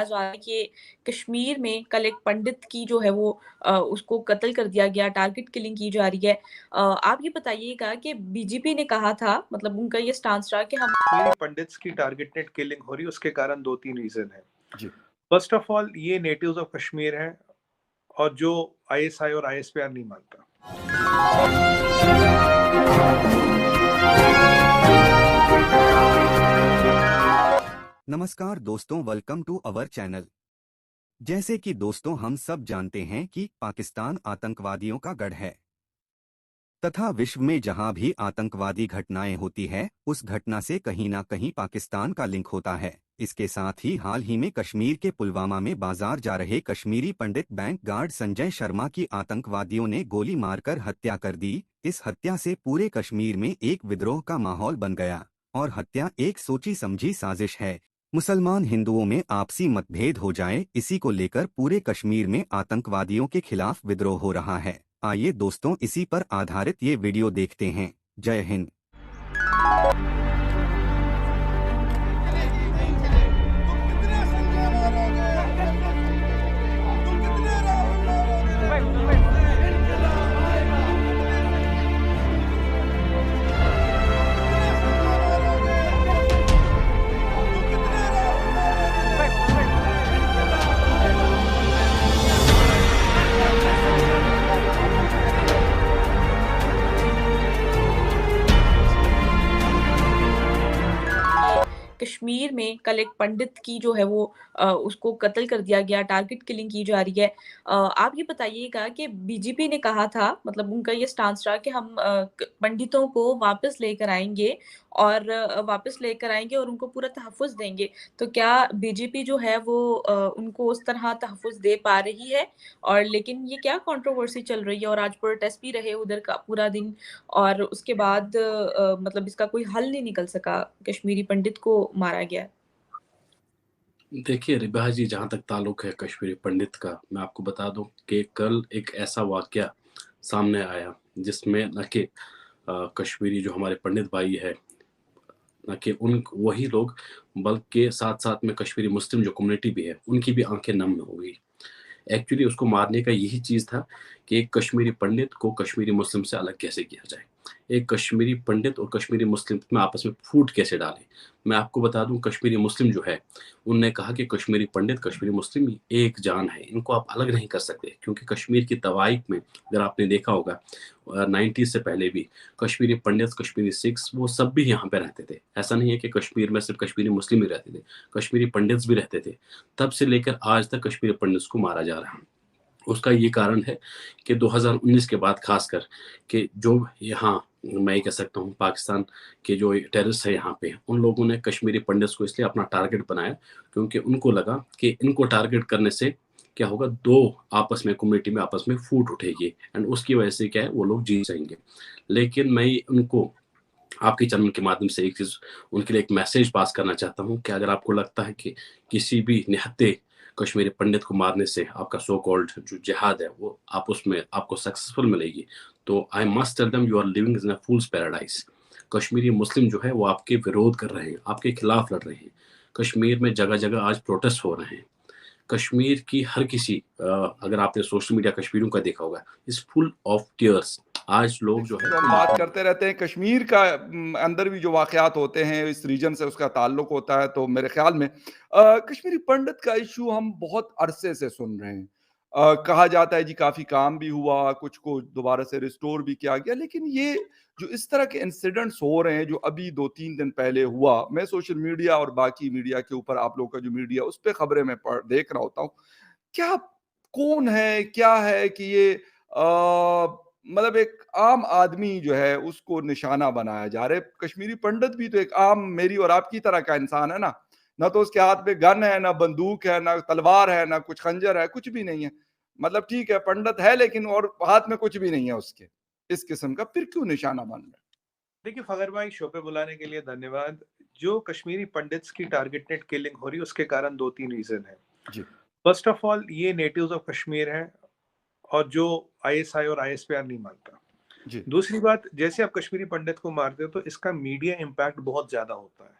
जा रहा है कि कश्मीर में कल एक पंडित की जो है वो उसको कत्ल कर दिया गया, टारगेट किलिंग की जा रही है। आप ये बताइएगा कि बीजेपी ने कहा था मतलब उनका ये स्टांस रहा कि हम कश्मीरी पंडित्स की टारगेटेड किलिंग हो रही है, उसके कारण 2-3 रीजन है। जी। फर्स्ट ऑफ ऑल ये नेटिव्स ऑफ कश्मीर हैं और जो आईएसआई और आईएसपीआर नहीं मानता। नमस्कार दोस्तों, वेलकम टू अवर चैनल। जैसे कि दोस्तों हम सब जानते हैं कि पाकिस्तान आतंकवादियों का गढ़ है तथा विश्व में जहां भी आतंकवादी घटनाएं होती है उस घटना से कहीं ना कहीं पाकिस्तान का लिंक होता है। इसके साथ ही हाल ही में कश्मीर के पुलवामा में बाजार जा रहे कश्मीरी पंडित बैंक गार्ड संजय शर्मा की आतंकवादियों ने गोली मारकर हत्या कर दी। इस हत्या से पूरे कश्मीर में एक विद्रोह का माहौल बन गया और हत्या एक सोची समझी साजिश है। मुसलमान हिंदुओं में आपसी मतभेद हो जाए, इसी को लेकर पूरे कश्मीर में आतंकवादियों के खिलाफ विद्रोह हो रहा है। आइए दोस्तों इसी पर आधारित ये वीडियो देखते हैं। जय हिंद। कश्मीर में कल एक पंडित की जो है वो उसको कत्ल कर दिया गया, टारगेट किलिंग की जा रही है। आप ये बताइएगा कि बीजेपी ने कहा था मतलब उनका ये स्टांस रहा कि हम पंडितों को वापस लेकर आएंगे और उनको पूरा तहफ़्फ़ुज़ देंगे। तो क्या बीजेपी जो है वो उनको उस तरह तहफ़्फ़ुज़ दे पा रही है? और लेकिन ये क्या कंट्रोवर्सी चल रही है और आज प्रोटेस्ट भी रहे उधर का पूरा दिन और उसके बाद मतलब इसका कोई हल नहीं निकल सका, कश्मीरी पंडित को मारा गया। देखिए रिबा जी, जहाँ तक ताल्लुक है कश्मीरी पंडित का, मैं आपको बता दूं कि कल एक ऐसा वाक़या सामने आया जिसमें न कि कश्मीरी जो हमारे पंडित भाई है, न कि उन वही लोग, बल्कि साथ-साथ में कश्मीरी मुस्लिम जो कम्युनिटी भी है, उनकी भी आँखें नम हो गई। एक्चुअली उसको मारने का यही चीज़ था कि एक कश्मीरी पंडित को कश्मीरी मुस्लिम से अलग कैसे किया जाए। एक कश्मीरी पंडित और कश्मीरी मुस्लिम में आपस में फूट कैसे डालें। मैं आपको बता दूँ, कश्मीरी मुस्लिम जो है, उनने कहा कि कश्मीरी पंडित, कश्मीरी मुस्लिम एक जान है, इनको आप अलग नहीं कर सकते, क्योंकि कश्मीर की तवाइफ में अगर आपने देखा होगा 90s से पहले भी कश्मीरी पंडित, कश्मीरी सिख्स, वो सब भी यहाँ पे रहते थे। ऐसा नहीं है कि कश्मीर में सिर्फ कश्मीरी मुस्लिम ही रहते थे, कश्मीरी पंडित्स भी रहते थे। तब से लेकर आज तक कश्मीरी पंडित्स को मारा जा रहा है। उसका ये कारण है कि 2019 के बाद खासकर कि जो यहाँ, मैं ये कह सकता हूँ, पाकिस्तान के जो टेररिस्ट है यहाँ पे, उन लोगों ने कश्मीरी पंडित्स को इसलिए अपना टारगेट बनाया क्योंकि उनको लगा कि इनको टारगेट करने से क्या होगा, दो आपस में कम्युनिटी में आपस में फूट उठेगी एंड उसकी वजह से क्या है, वो लोग जीत जाएंगे। लेकिन मैं उनको आपके चैनल के माध्यम से एक चीज़ उनके लिए एक मैसेज पास करना चाहता हूँ कि अगर आपको लगता है कि किसी भी निहत्ते कश्मीरी पंडित को मारने से आपका सो कॉल्ड जो जिहाद है वो आप उसमें आपको सक्सेसफुल मिलेगी, तो I must tell them you are living in a fool's paradise. Kashmiri मुस्लिम जो है वो आपके विरोध कर रहे हैं, आपके खिलाफ लड़ रहे हैं। कश्मीर में जगह जगह आज प्रोटेस्ट हो रहे हैं। कश्मीर की हर किसी अगर आपने सोशल मीडिया कश्मीरियों का देखा होगा, इज फुल ऑफ टीयर्स। आज लोग जो है तो हम बात करते रहते हैं कश्मीर का, अंदर भी जो वाकयात होते हैं इस रीजन से उसका ताल्लुक होता है, तो मेरे ख्याल में कश्मीरी पंडित का इशू हम बहुत अरसे से सुन रहे हैं। कहा जाता है जी काफी काम भी हुआ, कुछ को दोबारा से रिस्टोर भी किया गया, लेकिन ये जो इस तरह के इंसिडेंट्स हो रहे हैं जो अभी 2-3 दिन पहले हुआ, मैं सोशल मीडिया और बाकी मीडिया के ऊपर, आप लोग का जो मीडिया उस पर खबरें मैं देख रहा होता हूँ, क्या कौन है क्या है कि ये मतलब एक आम आदमी जो है उसको निशाना बनाया जा रहा है। कश्मीरी पंडित भी तो एक आम मेरी और आपकी तरह का इंसान है ना तो उसके हाथ में गन है, ना बंदूक है, ना तलवार है, ना कुछ खंजर है, कुछ भी नहीं है। मतलब ठीक है पंडित है लेकिन और हाथ में कुछ भी नहीं है उसके। इस किस्म का फिर क्यों निशाना बन रहा है? देखिए फखर भाई, शो पे बुलाने के लिए धन्यवाद। जो कश्मीरी पंडित्स की टारगेटेड किलिंग हो रही है, उसके कारण 2-3 रीजन है। जी। फर्स्ट ऑफ ऑल ये नेटिव्स ऑफ कश्मीर हैं और जो आईएसआई और आईएसपीआर नहीं मानता। जी। दूसरी बात, जैसे आप कश्मीरी पंडित को मारते हो तो इसका मीडिया इम्पैक्ट बहुत ज्यादा होता है।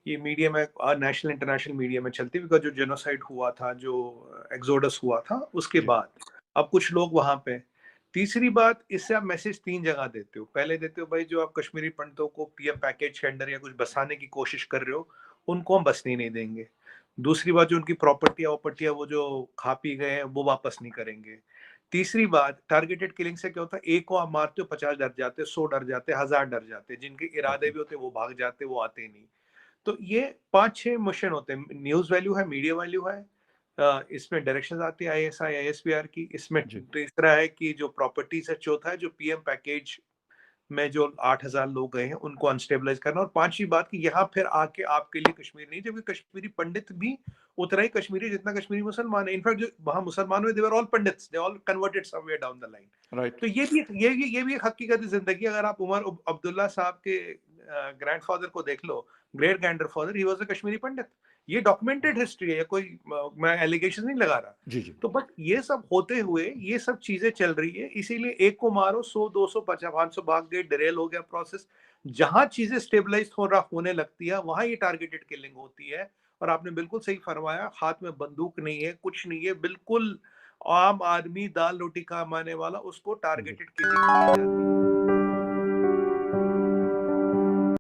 ये मीडिया में नेशनल इंटरनेशनल मीडिया में चलती है, बिकॉज जो जेनोसाइड हुआ था, जो एक्सोडस हुआ था उसके जी। बाद अब कुछ लोग वहां पे। तीसरी बात, इससे आप मैसेज तीन जगह देते हो। पहले देते हो भाई जो आप कश्मीरी पंडितों को पीएम पैकेज के अंडर या कुछ बसाने की कोशिश कर रहे हो, उनको हम बसने नहीं देंगे। दूसरी बात, जो उनकी प्रॉपर्टियां वो जो खा पी गए हैं वो वापस नहीं करेंगे। तीसरी बात, टारगेटेड किलिंग से क्या होता है, एक को आप मारते हो 50 डर जाते हैं, 100 डर जाते हैं, 1000 डर जाते हैं। जिनके इरादे भी होते हैं वो भाग जाते हैं, वो आते ही नहीं। तो ये 5-6 मिशन होते हैं। न्यूज़ वैल्यू है, मीडिया वैल्यू है, इसमें डायरेक्शंस आती है आईएसआई, आईएसपीआर की। इसमें जी। तीसरा है कि जो प्रॉपर्टीज है। चौथा है जो पीएम पैकेज में जो 8,000 लोग गए हैं उनको अनस्टेबलाइज करना। और पांचवी बात कि यहाँ फिर आके आपके लिए कश्मीर नहीं, जबकि कश्मीरी पंडित भी उतना ही कश्मीरी जितना कश्मीरी मुसलमान है। इनफैक्ट जो वहां मुसलमान हुए, they were all pandits, they all converted somewhere down the line. Right. तो ये भी एक हकीकत जिंदगी। अगर आप उमर अब्दुल्ला साहब के ग्रैंडफादर को देख लो, great grandfather, he was a Kashmiri pandit. ये डॉक्यूमेंटेड हिस्ट्री है, कोई मैं एलिगेशन नहीं लगा रहा। जी, जी। तो बट ये सब होते हुए ये सब चीजें चल रही है, इसीलिए एक को मारो 100 200 50 500 भाग गए, डिरेल हो गया प्रोसेस। जहां चीजें स्टेबलाइज होने लगती है वहां ये टारगेटेड किलिंग होती है। और आपने बिल्कुल सही फरमाया, हाथ में बंदूक नहीं है, कुछ नहीं है, बिल्कुल आम आदमी दाल रोटी कमाने वाला, उसको जी। टारगेटेड किलिंग की जाती है।